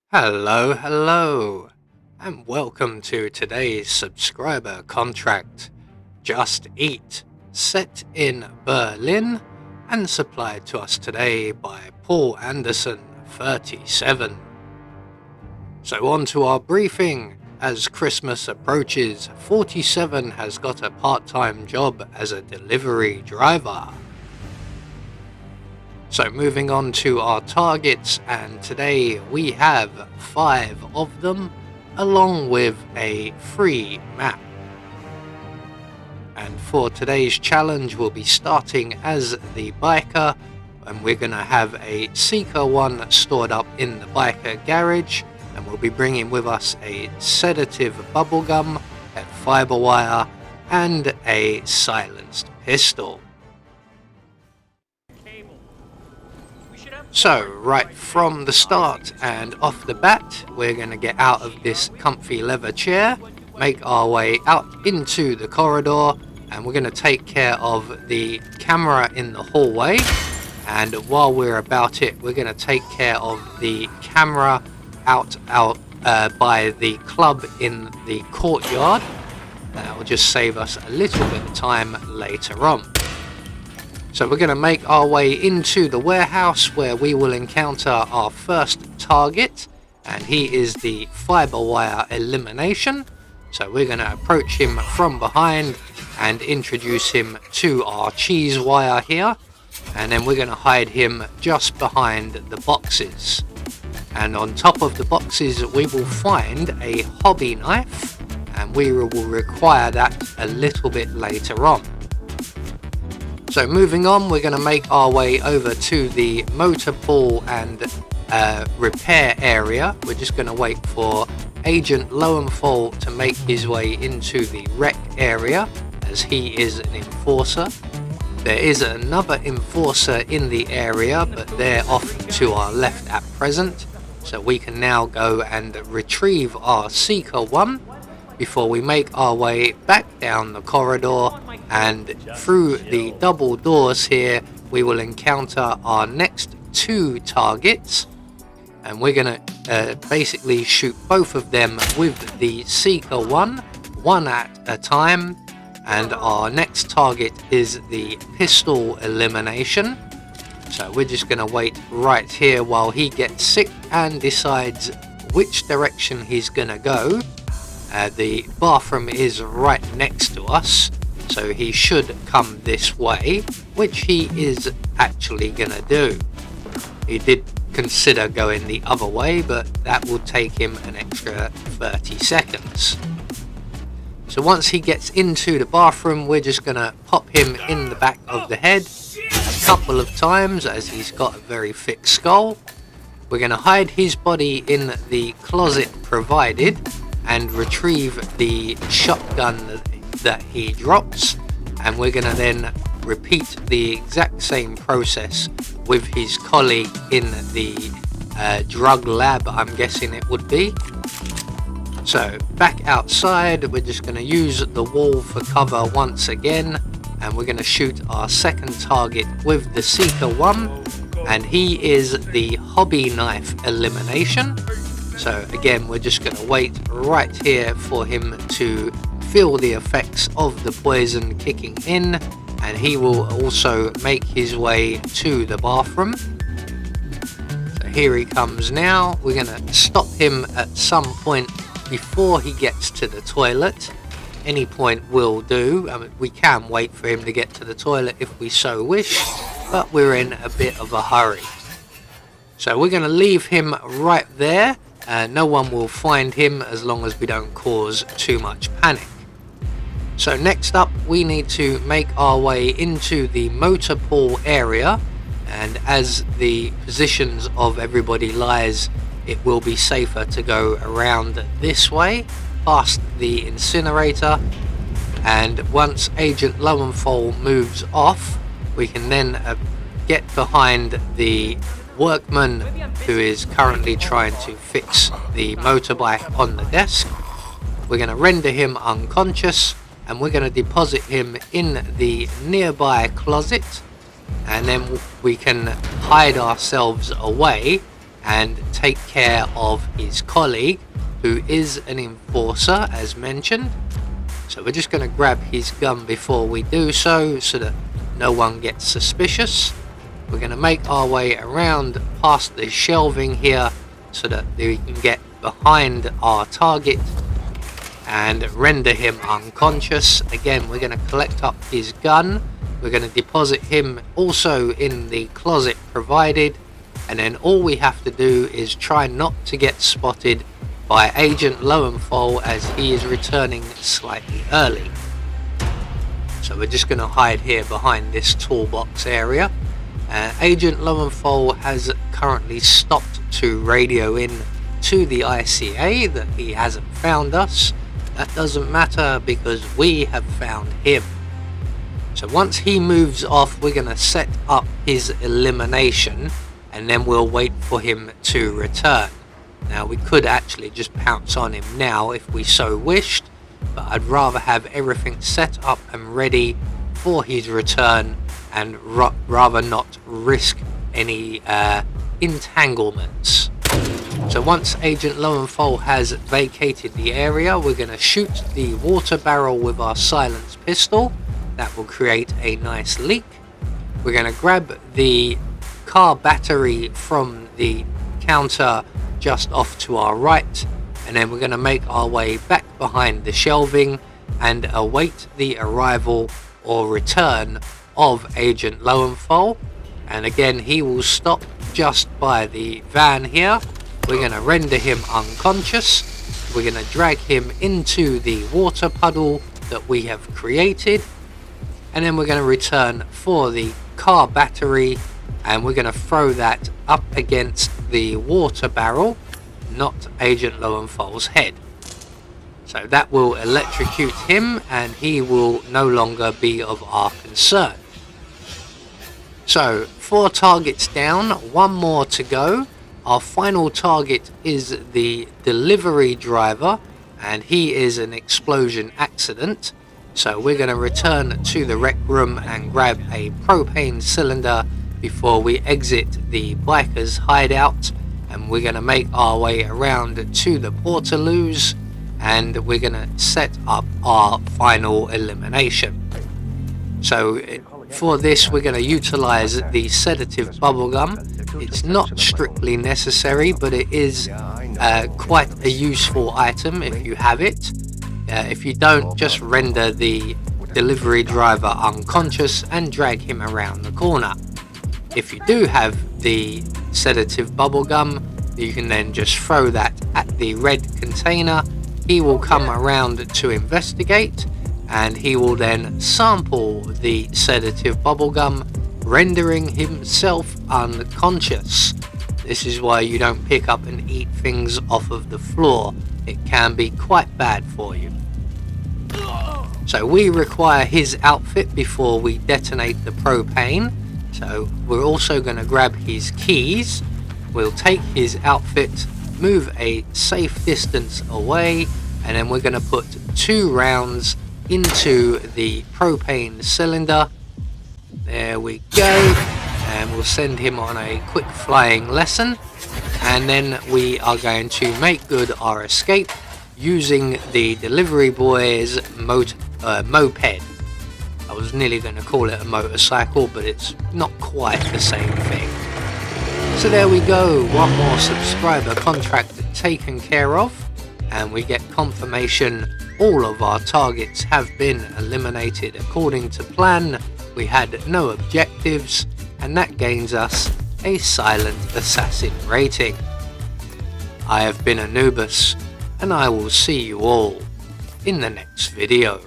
Hello, and welcome to today's subscriber contract. Just Eat, set in Berlin, and supplied to us today by Paul Anderson, 37. So on to our briefing. As Christmas approaches, 47 has got a part-time job as a delivery driver. So moving on to our targets, and today we have 5 of them, along with a free map. And for today's challenge, we'll be starting as the biker, and we're going to have a Seeker 1 stored up in the biker garage, and we'll be bringing with us a sedative bubblegum, a fiber wire, and a silenced pistol. So right from the start and off the bat, we're going to get out of this comfy leather chair, make our way out into the corridor, and we're going to take care of the camera in the hallway. And while we're about it, we're going to take care of the camera out by the club in the courtyard. That will just save us a little bit of time later on. So we're going to make our way into the warehouse, where we will encounter our first target, and he is the fiber wire elimination. So we're going to approach him from behind and introduce him to our cheese wire here, and then we're going to hide him just behind the boxes. And on top of the boxes we will find a hobby knife, and we will require that a little bit later on. So moving on, we're going to make our way over to the motor pool and repair area. We're just going to wait for Agent Lowenthal to make his way into the wreck area, as he is an enforcer. There is another enforcer in the area, but they're off to our left at present. So we can now go and retrieve our Seeker 1 before we make our way back down the corridor, and through the double doors here we will encounter our next 2 targets, and we're going to basically shoot both of them with the Seeker 1 at a time. And our next target is the pistol elimination. So we're just going to wait right here while he gets sick and decides which direction he's going to go. The bathroom is right next to us, so he should come this way, which he is actually going to do. He did consider going the other way, but that will take him an extra 30 seconds. So once he gets into the bathroom, we're just going to pop him in the back of the head a couple of times, as he's got a very thick skull. We're going to hide his body in the closet provided and retrieve the shotgun that he drops, and we're going to then repeat the exact same process with his colleague in the drug lab, I'm guessing it would be. So back outside, we're just going to use the wall for cover once again, and we're going to shoot our second target with the Seeker 1, and he is the hobby knife elimination. So again, we're just going to wait right here for him to feel the effects of the poison kicking in, and he will also make his way to the bathroom. So here he comes now. We're going to stop him at some point before he gets to the toilet. Any point will do. I mean, we can wait for him to get to the toilet if we so wish, but we're in a bit of a hurry. So we're going to leave him right there. No one will find him as long as we don't cause too much panic. So next up, we need to make our way into the motor pool area, and as the positions of everybody lies, it will be safer to go around this way, past the incinerator, and once Agent Lowenthal moves off, we can then get behind the workman who is currently trying to fix the motorbike on the desk. We're going to render him unconscious, and we're going to deposit him in the nearby closet, and then we can hide ourselves away and take care of his colleague, who is an enforcer as mentioned. So we're just going to grab his gun before we do so that no one gets suspicious. We're going to make our way around past the shelving here so that we can get behind our target and render him unconscious. Again, we're going to collect up his gun. We're going to deposit him also in the closet provided, and then all we have to do is try not to get spotted by Agent Lowenthal as he is returning slightly early. So we're just going to hide here behind this toolbox area. Agent Lowenthal has currently stopped to radio in to the ICA that he hasn't found us. That doesn't matter because we have found him. So once he moves off, we're going to set up his elimination and then we'll wait for him to return. Now we could actually just pounce on him now if we so wished, but I'd rather have everything set up and ready for his return and rather not risk any entanglements. So once Agent Lowenthal has vacated the area, we're going to shoot the water barrel with our silenced pistol. That will create a nice leak. We're going to grab the car battery from the counter just off to our right, and then we're going to make our way back behind the shelving and await the arrival or return of Agent Lowenthal. And again, he will stop just by the van here. We're going to render him unconscious. We're going to drag him into the water puddle that we have created, and then we're going to return for the car battery, and we're going to throw that up against the water barrel, not Agent Lowenthal's head. So that will electrocute him and he will no longer be of our concern. So 4 targets down, 1 more to go. Our final target is the delivery driver, and he is an explosion accident. So we're going to return to the rec room and grab a propane cylinder before we exit the bikers hideout, and we're going to make our way around to the portaloos and we're going to set up our final elimination. So for this we're going to utilize the sedative bubblegum. It's not strictly necessary, but it is quite a useful item if you have it. If you don't, just render the delivery driver unconscious and drag him around the corner. If you do have the sedative bubblegum, you can then just throw that at the red container. He will come around to investigate, and he will then sample the sedative bubblegum, rendering himself unconscious. This is why you don't pick up and eat things off of the floor. It can be quite bad for you. So we require his outfit before we detonate the propane. So we're also going to grab his keys. We'll take his outfit, move a safe distance away, and then we're going to put 2 rounds into the propane cylinder. There we go, and we'll send him on a quick flying lesson, and then we are going to make good our escape using the delivery boy's moped. I was nearly going to call it a motorcycle, but it's not quite the same thing. So there we go, 1 more subscriber contract taken care of, and we get confirmation all of our targets have been eliminated according to plan. We had no objectives, and that gains us a silent assassin rating. I have been Anubis, and I will see you all in the next video.